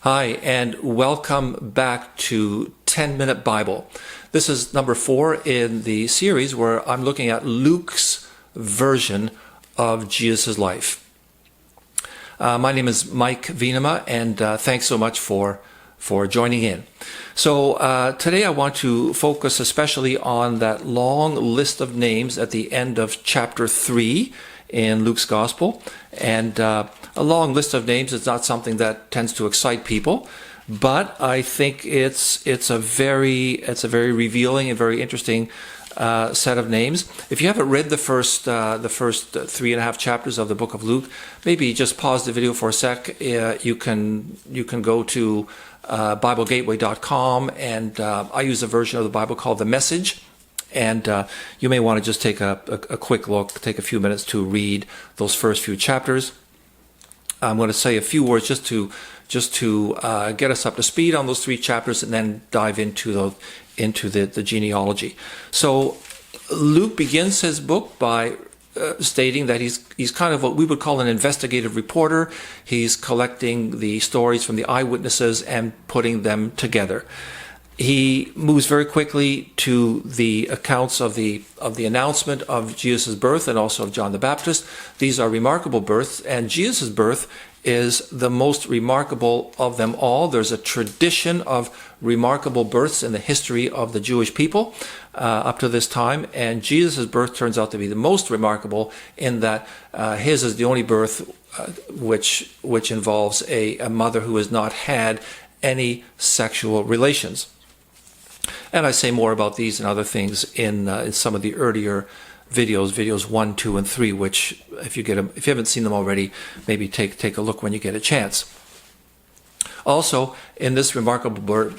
Hi, and welcome back to 10-Minute Bible. This is number 4 in the series where I'm looking at Luke's version of Jesus' life. My name is Mike Venema, and thanks so much for joining in. So today I want to focus especially on that long list of names at the end of chapter 3 in Luke's Gospel. And a long list of names is not something that tends to excite people, but I think it's a very revealing and very interesting set of names. If you haven't read the first 3.5 chapters of the book of Luke, maybe just pause the video for a sec. You can go to BibleGateway.com, and I use a version of the Bible called The Message. And you may want to just take a quick look, take a few minutes to read those first few chapters. I'm going to say a few words just to get us up to speed on those 3 chapters, and then dive into the genealogy. So Luke begins his book by stating that he's kind of what we would call an investigative reporter. He's collecting the stories from the eyewitnesses and putting them together. He moves very quickly to the accounts of the announcement of Jesus' birth and also of John the Baptist. These are remarkable births, and Jesus' birth is the most remarkable of them all. There's a tradition of remarkable births in the history of the Jewish people up to this time, and Jesus' birth turns out to be the most remarkable in that his is the only birth which involves a mother who has not had any sexual relations. And I say more about these and other things in some of the earlier videos 1, 2, and 3, which if you haven't seen them already, maybe take a look when you get a chance. Also, in this remarkable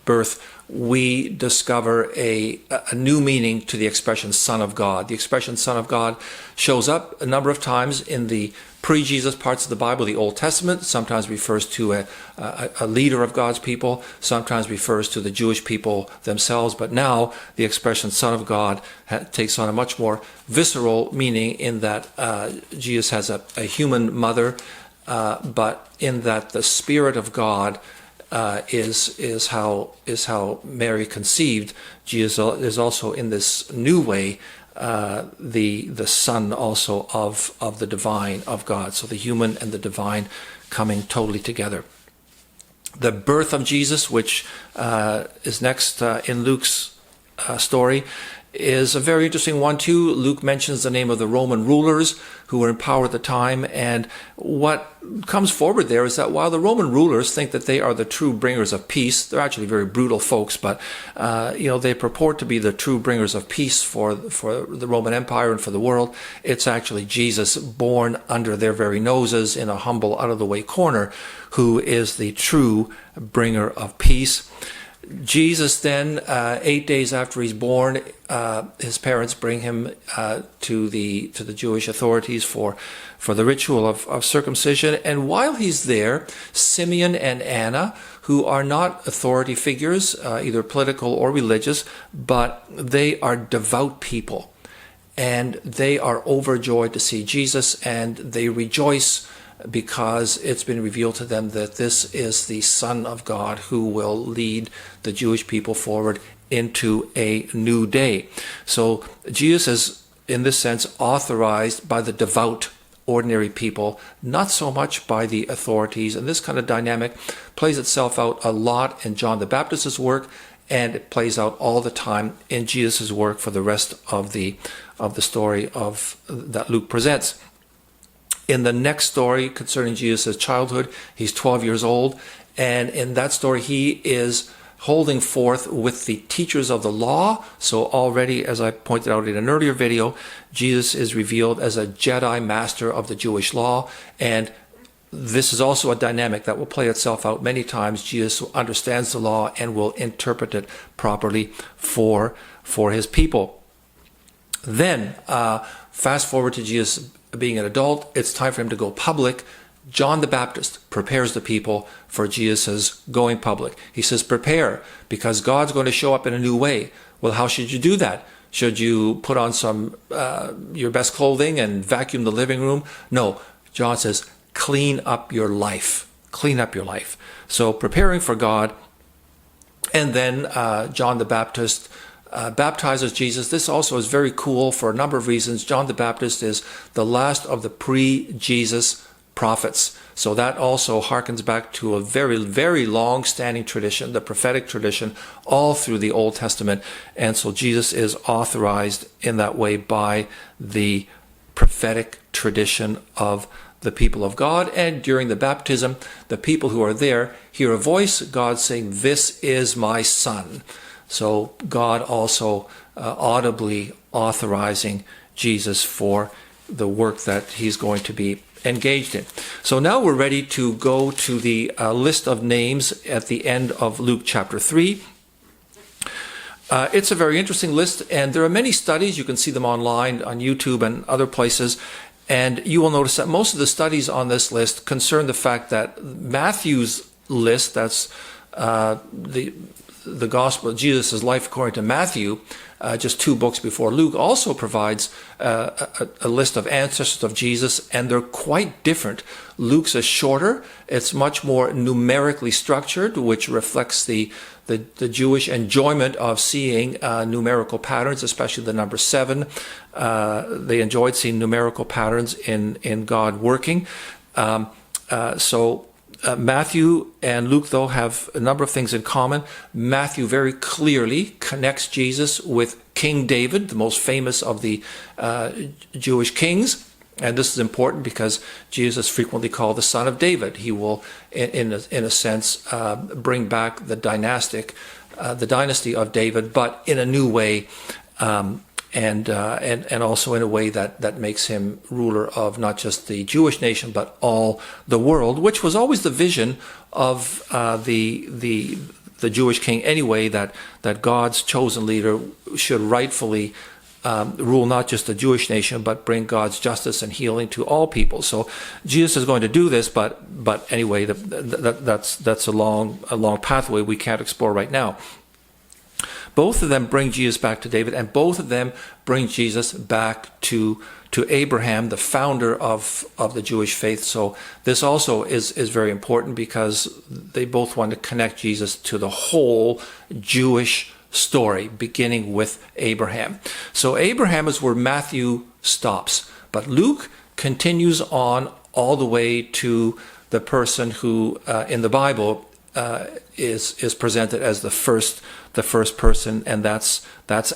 birth, we discover a new meaning to the expression Son of God. The expression Son of God shows up a number of times in the pre-Jesus parts of the Bible. The Old Testament sometimes refers to a leader of God's people, sometimes refers to the Jewish people themselves, but now the expression Son of God takes on a much more visceral meaning in that Jesus has a human mother, but in that the Spirit of God is how Mary conceived. Jesus is also in this new way the Son also of the divine of God. So the human and the divine coming totally together. The birth of Jesus, which is next in Luke's story, is a very interesting one too. Luke mentions the name of the Roman rulers who were in power at the time, and what comes forward there is that while the Roman rulers think that they are the true bringers of peace, they're actually very brutal folks, but they purport to be the true bringers of peace for the Roman Empire and for the world. It's actually Jesus, born under their very noses in a humble, out-of-the-way corner, who is the true bringer of peace. Jesus then, 8 days after he's born, his parents bring him to the Jewish authorities for the ritual of circumcision. And while he's there, Simeon and Anna, who are not authority figures, either political or religious, but they are devout people, and they are overjoyed to see Jesus, and they rejoice because it's been revealed to them that this is the Son of God who will lead the Jewish people forward into a new day. So Jesus is, in this sense, authorized by the devout, ordinary people, not so much by the authorities. And this kind of dynamic plays itself out a lot in John the Baptist's work, and it plays out all the time in Jesus' work for the rest of the story that Luke presents. In the next story concerning Jesus' childhood, he's 12 years old, and in that story he is holding forth with the teachers of the law. So already, as I pointed out in an earlier video, Jesus is revealed as a Jedi master of the Jewish law, and this is also a dynamic that will play itself out many times. Jesus understands the law and will interpret it properly for his people. Then, fast forward to Jesus being an adult, it's time for him to go public. John the Baptist prepares the people for Jesus' going public. He says, prepare, because God's going to show up in a new way. Well, how should you do that? Should you put on your best clothing and vacuum the living room? No. John says, clean up your life. clean up your life. So preparing for God. And then John the Baptist baptizes Jesus. This also is very cool for a number of reasons. John the Baptist is the last of the pre-Jesus prophets. So that also harkens back to a very, very long-standing tradition, the prophetic tradition, all through the Old Testament. And so Jesus is authorized in that way by the prophetic tradition of the people of God. And during the baptism, the people who are there hear a voice, God saying, "This is my son." So God also audibly authorizing Jesus for the work that he's going to be engaged in. So now we're ready to go to the list of names at the end of Luke chapter 3. It's a very interesting list, and there are many studies. You can see them online on YouTube and other places. And you will notice that most of the studies on this list concern the fact that Matthew's list, that's the Gospel of Jesus' life according to Matthew, just 2 books before Luke, also provides a list of ancestors of Jesus, and they're quite different. Luke's is shorter. It's much more numerically structured, which reflects the Jewish enjoyment of seeing numerical patterns, especially the number 7. They enjoyed seeing numerical patterns in God working. Matthew and Luke, though, have a number of things in common. Matthew very clearly connects Jesus with King David, the most famous of the Jewish kings. And this is important because Jesus is frequently called the son of David. He will, in a sense, bring back the dynasty of David, but in a new way, and also in a way that makes him ruler of not just the Jewish nation but all the world, which was always the vision of the Jewish king anyway. That God's chosen leader should rightfully rule not just the Jewish nation, but bring God's justice and healing to all people. So Jesus is going to do this, but anyway, that's a long pathway we can't explore right now. Both of them bring Jesus back to David, and both of them bring Jesus back to Abraham, the founder of the Jewish faith. So this also is very important because they both want to connect Jesus to the whole Jewish story, beginning with Abraham. So Abraham is where Matthew stops, but Luke continues on all the way to the person who in the Bible is presented as the first person, and that's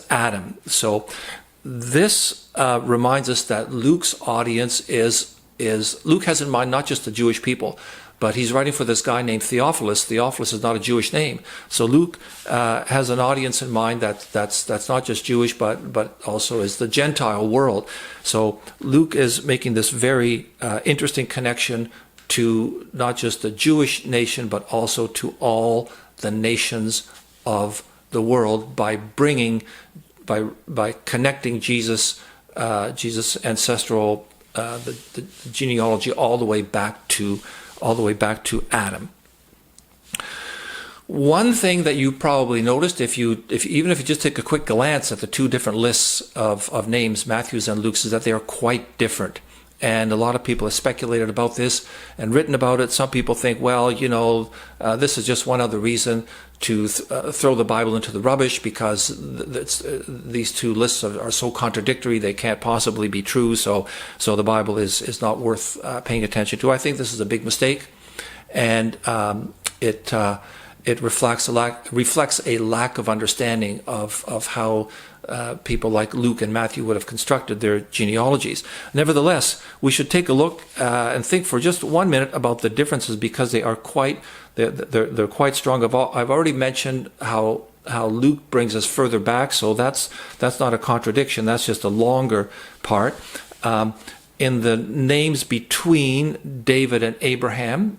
Adam. So this reminds us that Luke's audience is Luke has in mind not just the Jewish people, but he's writing for this guy named Theophilus. Theophilus is not a Jewish name. So Luke has an audience in mind that's not just Jewish, but also is the Gentile world. So Luke is making this very interesting connection to not just the Jewish nation, but also to all the nations of the world by connecting Jesus' ancestral the genealogy all the way back to Adam. One thing that you probably noticed, even if you just take a quick glance at the 2 different lists of names, Matthew's and Luke's, is that they are quite different. And a lot of people have speculated about this and written about it. Some people think, well, this is just one other reason to throw the Bible into the rubbish because these 2 lists are so contradictory they can't possibly be true. So the Bible is not worth paying attention to. I think this is a big mistake, and it reflects a lack of understanding of how people like Luke and Matthew would have constructed their genealogies. Nevertheless, we should take a look and think for just 1 minute about the differences because they're quite strong. I've already mentioned how Luke brings us further back, so that's not a contradiction. That's just a longer part. In the names between David and Abraham,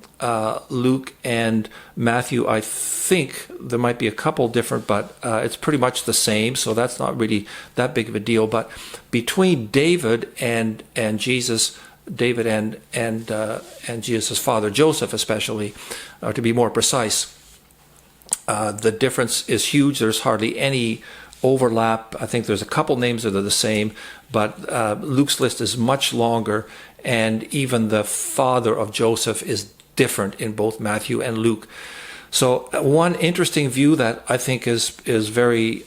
Luke and Matthew, I think there might be a couple different, but it's pretty much the same, so that's not really that big of a deal. But between David and Jesus, David and Jesus' father Joseph, especially, to be more precise, the difference is huge. There's hardly any overlap. I think there's a couple names that are the same, but Luke's list is much longer, and even the father of Joseph is different in both Matthew and Luke. So one interesting view that I think is very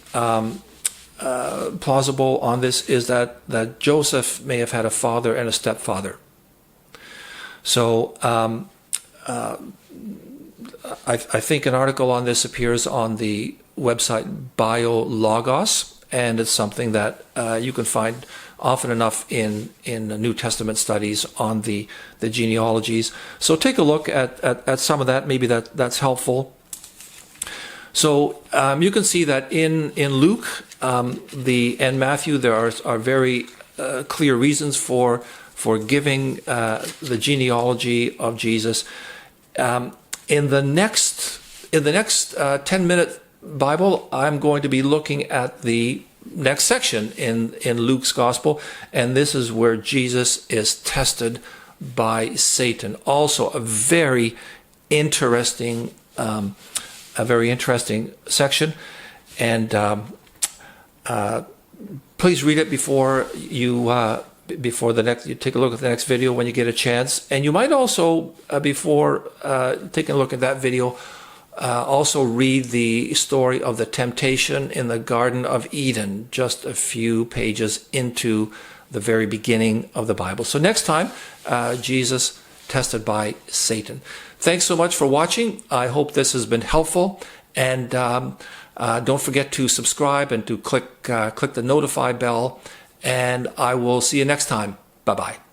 plausible on this is that Joseph may have had a father and a stepfather. So I think an article on this appears on the website BioLogos, and it's something that you can find often enough in New Testament studies on the genealogies. So take a look at some of that. Maybe that's helpful. So you can see that in Luke and Matthew there are very clear reasons for giving the genealogy of Jesus. In the next 10-minute Bible, I'm going to be looking at the next section in Luke's Gospel, and this is where Jesus is tested by Satan. Also a very interesting section, and please read it before you take a look at the next video when you get a chance. And you might also, before taking a look at that video, also read the story of the temptation in the Garden of Eden, just a few pages into the very beginning of the Bible. So next time, Jesus tested by Satan. Thanks so much for watching. I hope this has been helpful. And don't forget to subscribe and to click the notify bell. And I will see you next time. Bye-bye.